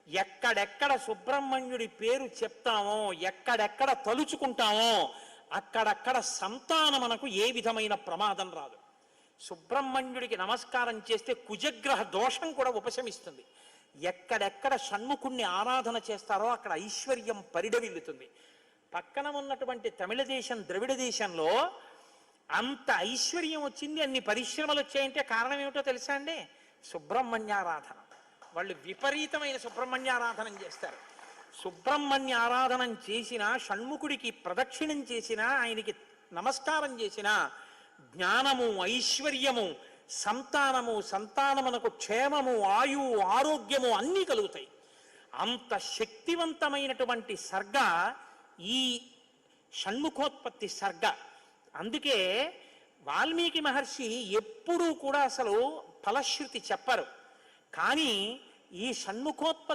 ఎక్కడెక్కడ సుబ్రహ్మణ్యుడి పేరు చెప్తామో, ఎక్కడెక్కడ తలుచుకుంటామో అక్కడక్కడ సంతానం మనకు ఏ విధమైన ప్రమాదం రాదు. సుబ్రహ్మణ్యుడికి నమస్కారం చేస్తే కుజగ్రహ దోషం కూడా ఉపశమిస్తుంది. ఎక్కడెక్కడ షణ్ముఖుణ్ణి ఆరాధన చేస్తారో అక్కడ ఐశ్వర్యం పరిడవిల్లుతుంది. పక్కన ఉన్నటువంటి తమిళ దేశం, ద్రవిడ దేశంలో అంత ఐశ్వర్యం వచ్చింది, అన్ని పరిశ్రమలు వచ్చాయంటే కారణం ఏమిటో తెలుసా అండి? సుబ్రహ్మణ్యారాధన. వాళ్ళు విపరీతమైన సుబ్రహ్మణ్యారాధన చేస్తారు. సుబ్రహ్మణ్య ఆరాధనం చేసినా, షణ్ముఖుడికి ప్రదక్షిణం చేసినా, ఆయనకి నమస్కారం చేసినా జ్ఞానము, ఐశ్వర్యము, సంతానము, సంతానమునకు క్షేమము, ఆయువు, ఆరోగ్యము అన్నీ కలుగుతాయి. అంత శక్తివంతమైనటువంటి సర్గ ఈ షణ్ముఖోత్పత్తి సర్గ. అందుకే వాల్మీకి మహర్షి ఎప్పుడూ కూడా అసలు ఫలశ్రుతి చెప్పరు. కానీ ఈ షణ్ముఖోత్పత్తి